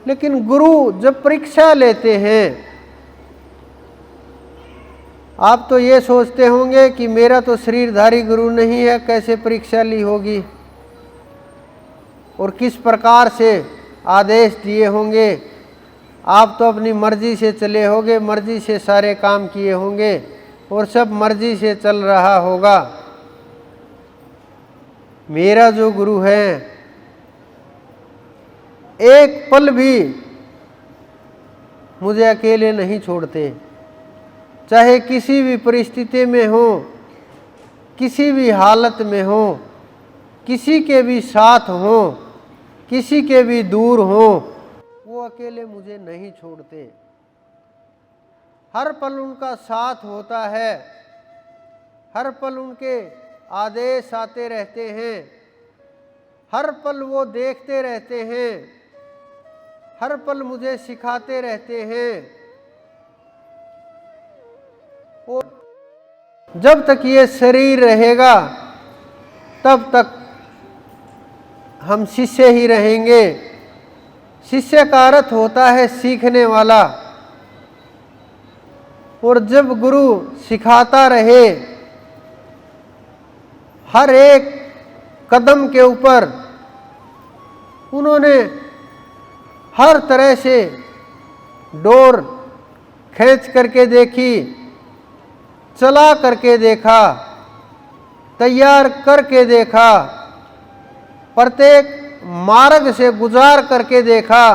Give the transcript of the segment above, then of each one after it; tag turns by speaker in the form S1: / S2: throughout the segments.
S1: लेकिन गुरु जब परीक्षा लेते हैं, आप तो ये सोचते होंगे कि मेरा तो शरीरधारी गुरु नहीं है, कैसे परीक्षा ली होगी और किस प्रकार से आदेश दिए होंगे। आप तो अपनी मर्जी से चले होंगे, मर्जी से सारे काम किए होंगे और सब मर्जी से चल रहा होगा। मेरा जो गुरु है एक पल भी मुझे अकेले नहीं छोड़ते, चाहे किसी भी परिस्थिति में हो, किसी भी हालत में हो, किसी के भी साथ हो, किसी के भी दूर हो, वो अकेले मुझे नहीं छोड़ते। हर पल उनका साथ होता है, हर पल उनके आदेश आते रहते हैं, हर पल वो देखते रहते हैं, हर पल मुझे सिखाते रहते हैं। और जब तक ये शरीर रहेगा तब तक हम शिष्य ही रहेंगे। शिष्य का अर्थ होता है सीखने वाला। और जब गुरु सिखाता रहे, हर एक कदम के ऊपर उन्होंने हर तरह से डोर खींच करके देखी, चला करके देखा, तैयार करके देखा, प्रत्येक मार्ग से गुजार करके देखा,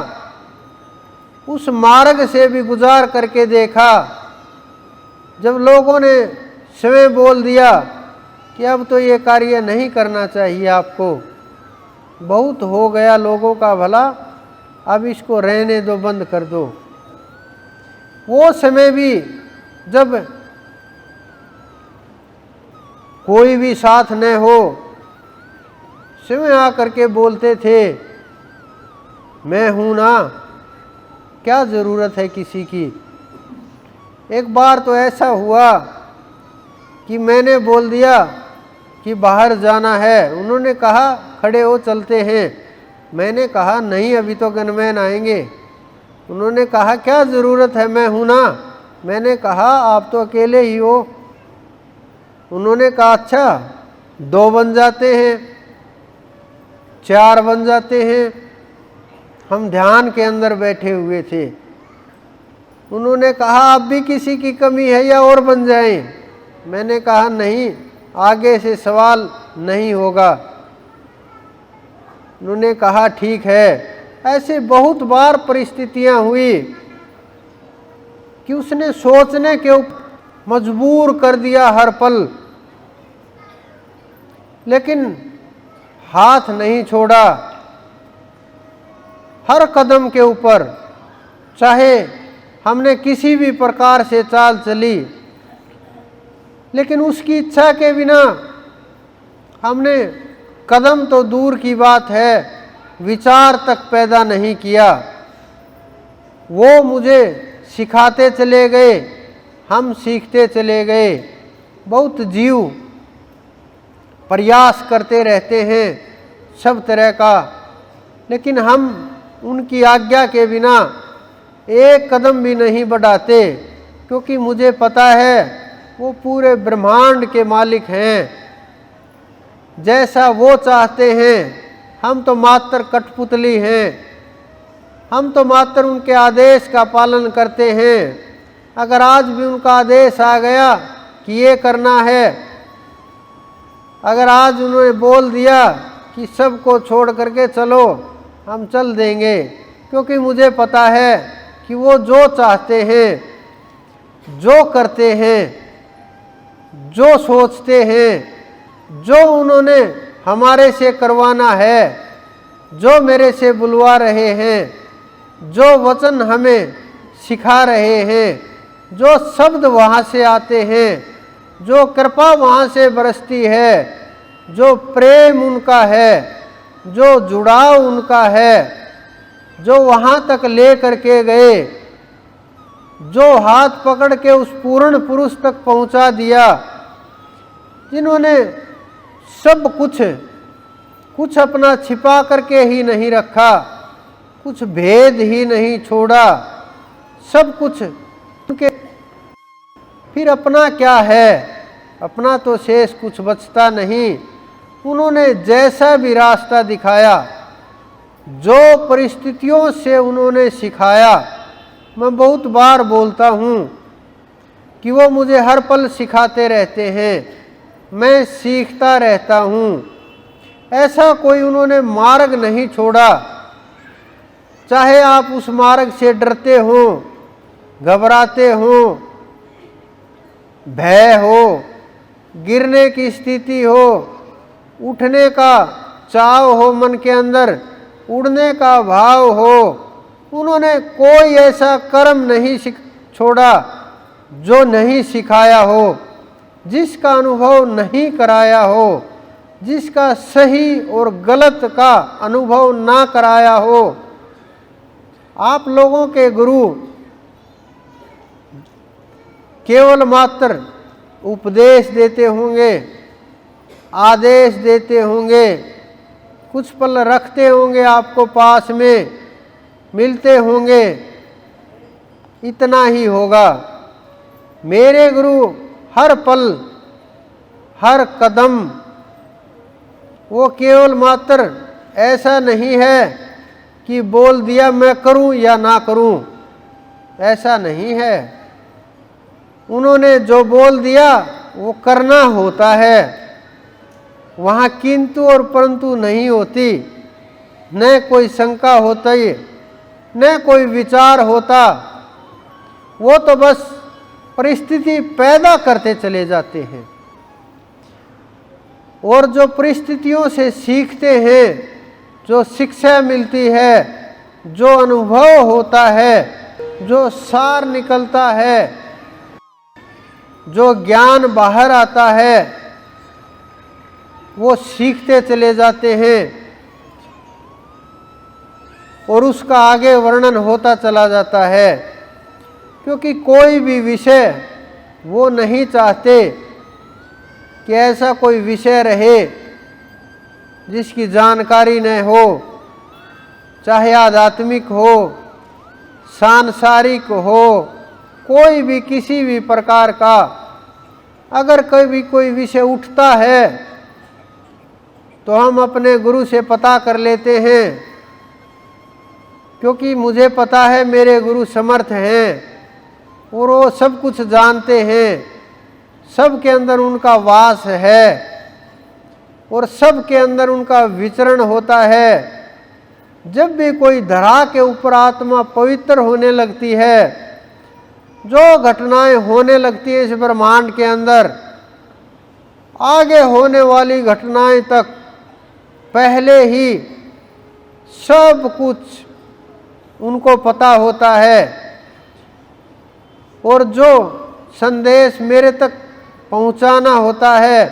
S1: उस मार्ग से भी गुजार करके देखा। जब लोगों ने स्वयं बोल दिया कि अब तो ये कार्य नहीं करना चाहिए आपको, बहुत हो गया लोगों का भला, अब इसको रहने दो, बंद कर दो, वो समय भी जब कोई भी साथ न हो, स्वयं आकर के बोलते थे, मैं हूं ना, क्या जरूरत है किसी की। एक बार तो ऐसा हुआ कि मैंने बोल दिया कि बाहर जाना है, उन्होंने कहा खड़े हो चलते हैं। मैंने कहा नहीं, अभी तो गनमैन आएंगे। उन्होंने कहा क्या ज़रूरत है, मैं हूं ना। मैंने कहा आप तो अकेले ही हो। उन्होंने कहा अच्छा 2 बन जाते हैं, 4 बन जाते हैं। हम ध्यान के अंदर बैठे हुए थे। उन्होंने कहा अब भी किसी की कमी है या और बन जाएं। मैंने कहा नहीं, आगे से सवाल नहीं होगा। उन्होंने कहा ठीक है। ऐसे बहुत बार परिस्थितियां हुई कि उसने सोचने के ऊपर मजबूर कर दिया हर पल, लेकिन हाथ नहीं छोड़ा। हर कदम के ऊपर, चाहे हमने किसी भी प्रकार से चाल चली, लेकिन उसकी इच्छा के बिना हमने कदम तो दूर की बात है, विचार तक पैदा नहीं किया। वो मुझे सिखाते चले गए, हम सीखते चले गए। बहुत जीव प्रयास करते रहते हैं सब तरह का, लेकिन हम उनकी आज्ञा के बिना एक कदम भी नहीं बढ़ाते, क्योंकि मुझे पता है वो पूरे ब्रह्मांड के मालिक हैं। जैसा वो चाहते हैं, हम तो मात्र कठपुतली हैं। हम तो मात्र उनके आदेश का पालन करते हैं। अगर आज भी उनका आदेश आ गया कि ये करना है, अगर आज उन्होंने बोल दिया कि सबको छोड़ करके चलो, हम चल देंगे, क्योंकि मुझे पता है कि वो जो चाहते हैं, जो करते हैं, जो सोचते हैं, जो उन्होंने हमारे से करवाना है, जो मेरे से बुलवा रहे हैं, जो वचन हमें सिखा रहे हैं, जो शब्द वहाँ से आते हैं, जो कृपा वहाँ से बरसती है, जो प्रेम उनका है, जो जुड़ाव उनका है, जो वहाँ तक ले करके गए, जो हाथ पकड़ के उस पूर्ण पुरुष तक पहुँचा दिया, जिन्होंने सब कुछ अपना छिपा करके ही नहीं रखा, कुछ भेद ही नहीं छोड़ा, सब कुछ उनके। फिर अपना क्या है, अपना तो शेष कुछ बचता नहीं। उन्होंने जैसा भी रास्ता दिखाया, जो परिस्थितियों से उन्होंने सिखाया, मैं बहुत बार बोलता हूँ कि वो मुझे हर पल सिखाते रहते हैं, मैं सीखता रहता हूँ। ऐसा कोई उन्होंने मार्ग नहीं छोड़ा, चाहे आप उस मार्ग से डरते हो, घबराते हो, भय हो, गिरने की स्थिति हो, उठने का चाव हो मन के अंदर, उड़ने का भाव हो, उन्होंने कोई ऐसा कर्म नहीं छोड़ा जो नहीं सिखाया हो, जिसका अनुभव नहीं कराया हो, जिसका सही और गलत का अनुभव ना कराया हो। आप लोगों के गुरु केवल मात्र उपदेश देते होंगे, आदेश देते होंगे, कुछ पल रखते होंगे, आपको पास में मिलते होंगे, इतना ही होगा। मेरे गुरु हर पल हर कदम, वो केवल मात्र ऐसा नहीं है कि बोल दिया मैं करूं या ना करूं, ऐसा नहीं है। उन्होंने जो बोल दिया वो करना होता है, वहाँ किंतु और परंतु नहीं होती, न कोई शंका होती, न कोई विचार होता। वो तो बस परिस्थिति पैदा करते चले जाते हैं, और जो परिस्थितियों से सीखते हैं, जो शिक्षा मिलती है, जो अनुभव होता है, जो सार निकलता है, जो ज्ञान बाहर आता है, वो सीखते चले जाते हैं और उसका आगे वर्णन होता चला जाता है। क्योंकि कोई भी विषय वो नहीं चाहते कि ऐसा कोई विषय रहे जिसकी जानकारी न हो, चाहे आध्यात्मिक हो, सांसारिक हो, कोई भी किसी भी प्रकार का। अगर कभी कोई विषय उठता है तो हम अपने गुरु से पता कर लेते हैं, क्योंकि मुझे पता है मेरे गुरु समर्थ हैं और वो सब कुछ जानते हैं, सब के अंदर उनका वास है और सब के अंदर उनका विचरण होता है। जब भी कोई धरा के ऊपर आत्मा पवित्र होने लगती है, जो घटनाएं होने लगती है इस ब्रह्मांड के अंदर, आगे होने वाली घटनाएं तक पहले ही सब कुछ उनको पता होता है। और जो संदेश मेरे तक पहुंचाना होता है,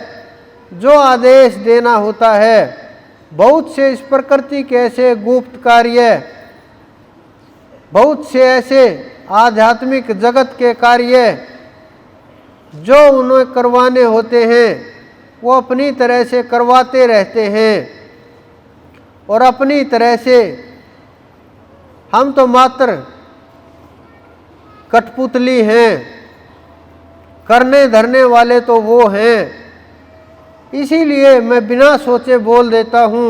S1: जो आदेश देना होता है, बहुत से इस प्रकृति के ऐसे गुप्त कार्य, बहुत से ऐसे आध्यात्मिक जगत के कार्य जो उन्हें करवाने होते हैं, वो अपनी तरह से करवाते रहते हैं। और अपनी तरह से हम तो मात्र कठपुतली हैं, करने धरने वाले तो वो हैं। इसीलिए मैं बिना सोचे बोल देता हूँ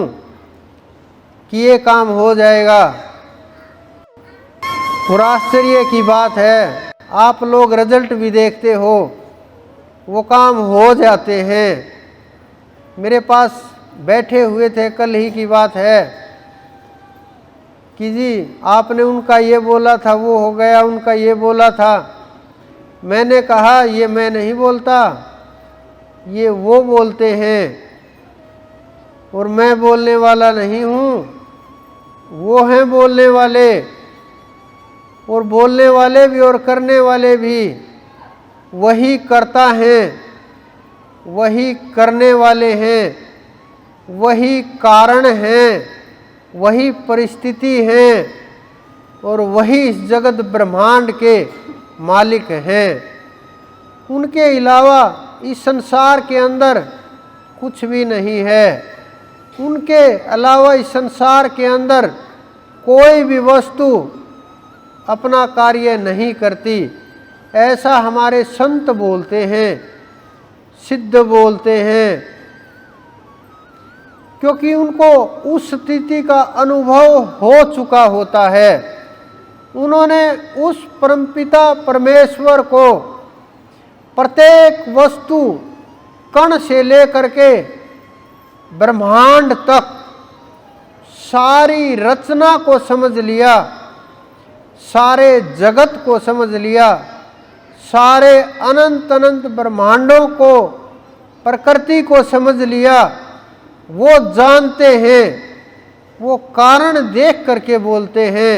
S1: कि ये काम हो जाएगा। और आश्चर्य की बात है, आप लोग रिजल्ट भी देखते हो, वो काम हो जाते हैं। मेरे पास बैठे हुए थे, कल ही की बात है, कि जी आपने उनका ये बोला था वो हो गया, उनका ये बोला था। मैंने कहा ये मैं नहीं बोलता, ये वो बोलते हैं और मैं बोलने वाला नहीं हूँ, वो हैं बोलने वाले। और बोलने वाले भी और करने वाले भी वही करता हैं, वही करने वाले हैं, वही कारण हैं, वही परिस्थिति हैं और वही इस जगत ब्रह्मांड के मालिक हैं। उनके अलावा इस संसार के अंदर कुछ भी नहीं है। उनके अलावा इस संसार के अंदर कोई भी वस्तु अपना कार्य नहीं करती, ऐसा हमारे संत बोलते हैं, सिद्ध बोलते हैं, क्योंकि उनको उस स्थिति का अनुभव हो चुका होता है। उन्होंने उस परमपिता परमेश्वर को प्रत्येक वस्तु कण से लेकर के ब्रह्मांड तक सारी रचना को समझ लिया, सारे जगत को समझ लिया, सारे अनंत अनंत ब्रह्मांडों को, प्रकृति को समझ लिया। वो जानते हैं, वो कारण देख करके बोलते हैं।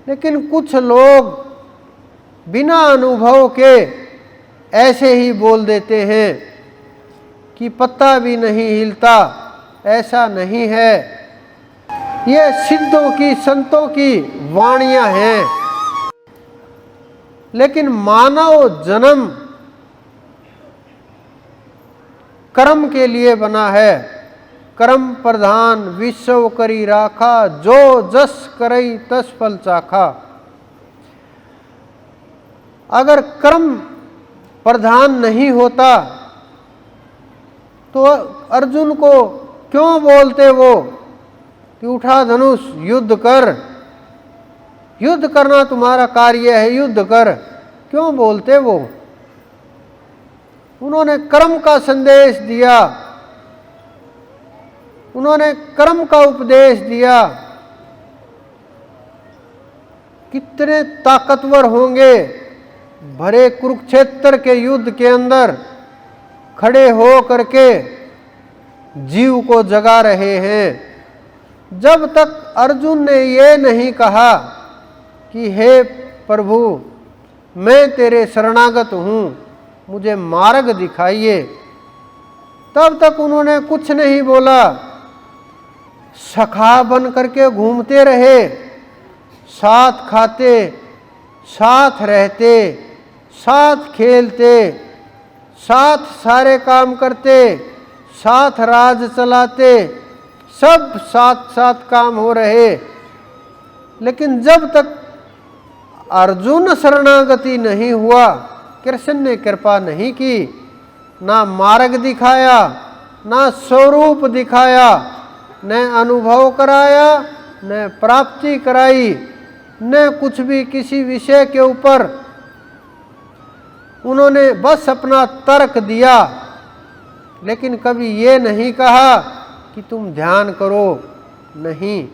S1: लेकिन कुछ लोग बिना अनुभव के ऐसे ही बोल देते हैं कि पत्ता भी नहीं हिलता। ऐसा नहीं है। ये सिद्धों की, संतों की वाणियां हैं। लेकिन मानव जन्म कर्म के लिए बना है। कर्म प्रधान विश्व करी राखा, जो जस करई तस फल चाखा। अगर कर्म प्रधान नहीं होता तो अर्जुन को क्यों बोलते वो कि उठा धनुष युद्ध कर, युद्ध करना तुम्हारा कार्य है, युद्ध कर, क्यों बोलते वो? उन्होंने कर्म का संदेश दिया, उन्होंने कर्म का उपदेश दिया। कितने ताकतवर होंगे, भरे कुरुक्षेत्र के युद्ध के अंदर खड़े हो करके जीव को जगा रहे हैं। जब तक अर्जुन ने ये नहीं कहा कि हे प्रभु मैं तेरे शरणागत हूँ, मुझे मार्ग दिखाइए, तब तक उन्होंने कुछ नहीं बोला। सखा बन करके घूमते रहे, साथ खाते, साथ रहते, साथ खेलते, साथ सारे काम करते, साथ राज चलाते, सब साथ साथ काम हो रहे। लेकिन जब तक अर्जुन शरणागति नहीं हुआ, कृष्ण ने कृपा नहीं की, ना मार्ग दिखाया, ना स्वरूप दिखाया, न अनुभव कराया, न प्राप्ति कराई, न कुछ भी किसी विषय के ऊपर उन्होंने बस अपना तर्क दिया। लेकिन कभी ये नहीं कहा कि तुम ध्यान करो, नहीं।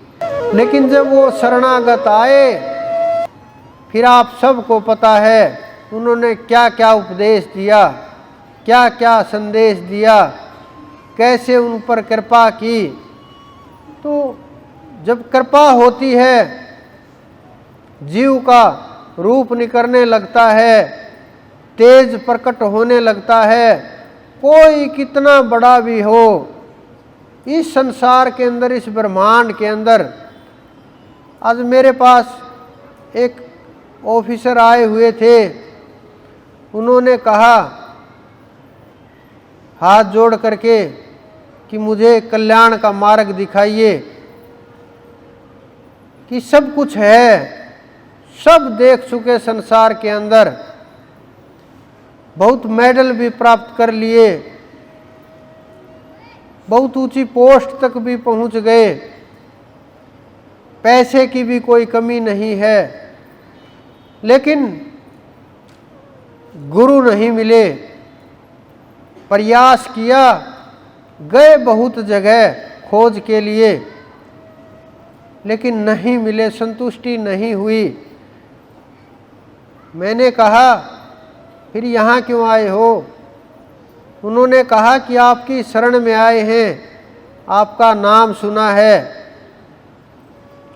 S1: लेकिन जब वो शरणागत आए, फिर आप सबको पता है उन्होंने क्या क्या उपदेश दिया, क्या क्या संदेश दिया, कैसे उन पर कृपा की। तो जब कृपा होती है, जीव का रूप निकलने लगता है, तेज प्रकट होने लगता है। कोई कितना बड़ा भी हो, इस संसार के अंदर, इस ब्रह्मांड के अंदर। आज मेरे पास एक ऑफिसर आए हुए थे, उन्होंने कहा हाथ जोड़ करके कि मुझे कल्याण का मार्ग दिखाइए, कि सब कुछ है, सब देख चुके संसार के अंदर, बहुत मेडल भी प्राप्त कर लिए, बहुत ऊंची पोस्ट तक भी पहुंच गए, पैसे की भी कोई कमी नहीं है। लेकिन गुरु नहीं मिले। प्रयास किया, गए बहुत जगह खोज के लिए, लेकिन नहीं मिले, संतुष्टि नहीं हुई। मैंने कहा फिर यहाँ क्यों आए हो? उन्होंने कहा कि आपकी शरण में आए हैं, आपका नाम सुना है।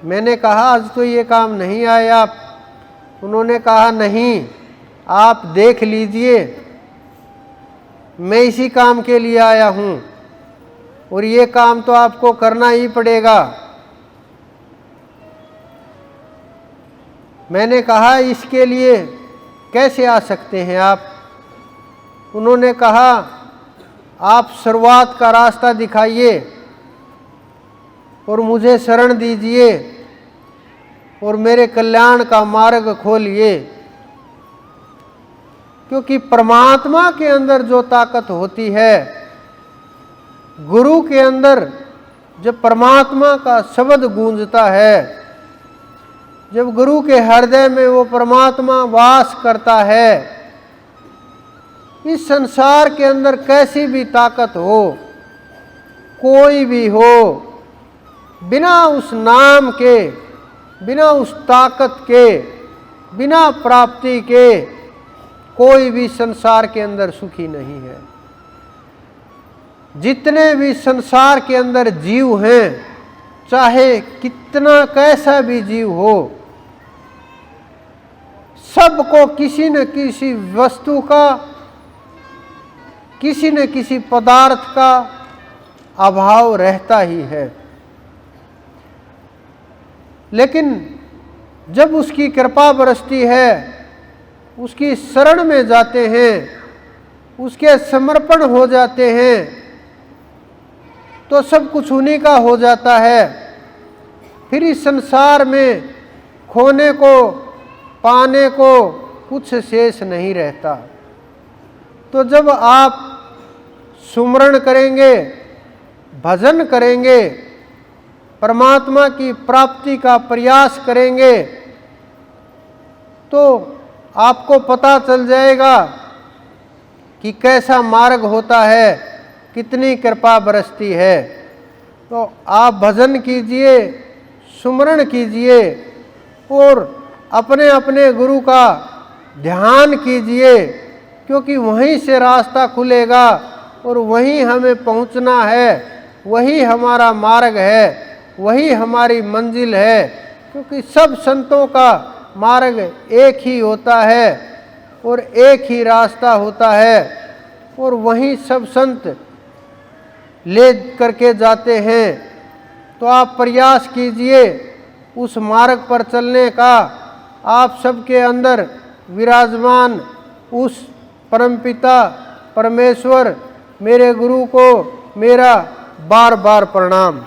S1: मैंने कहा आज तो ये काम नहीं आए आप। उन्होंने कहा नहीं, आप देख लीजिए, मैं इसी काम के लिए आया हूँ और ये काम तो आपको करना ही पड़ेगा। मैंने कहा इसके लिए कैसे आ सकते हैं आप? उन्होंने कहा आप शुरुआत का रास्ता दिखाइए और मुझे शरण दीजिए, और मेरे कल्याण का मार्ग खोलिए। क्योंकि परमात्मा के अंदर जो ताकत होती है, गुरु के अंदर जब परमात्मा का शब्द गूंजता है, जब गुरु के हृदय में वो परमात्मा वास करता है, इस संसार के अंदर कैसी भी ताकत हो, कोई भी हो, बिना उस नाम के, बिना उस ताकत के, बिना प्राप्ति के कोई भी संसार के अंदर सुखी नहीं है। जितने भी संसार के अंदर जीव हैं, चाहे कितना कैसा भी जीव हो, सबको किसी न किसी वस्तु का, किसी न किसी पदार्थ का अभाव रहता ही है। लेकिन जब उसकी कृपा बरसती है, उसकी शरण में जाते हैं, उसके समर्पण हो जाते हैं, तो सब कुछ उन्हीं का हो जाता है। फिर इस संसार में खोने को, पाने को कुछ शेष नहीं रहता। तो जब आप सुमरण करेंगे, भजन करेंगे, परमात्मा की प्राप्ति का प्रयास करेंगे, तो आपको पता चल जाएगा कि कैसा मार्ग होता है, कितनी कृपा बरसती है। तो आप भजन कीजिए, सुमरण कीजिए और अपने अपने गुरु का ध्यान कीजिए, क्योंकि वहीं से रास्ता खुलेगा और वहीं हमें पहुंचना है, वही हमारा मार्ग है, वही हमारी मंजिल है। क्योंकि सब संतों का मार्ग एक ही होता है और एक ही रास्ता होता है, और वहीं सब संत ले करके जाते हैं। तो आप प्रयास कीजिए उस मार्ग पर चलने का। आप सबके अंदर विराजमान उस परमपिता परमेश्वर मेरे गुरु को मेरा बार बार प्रणाम।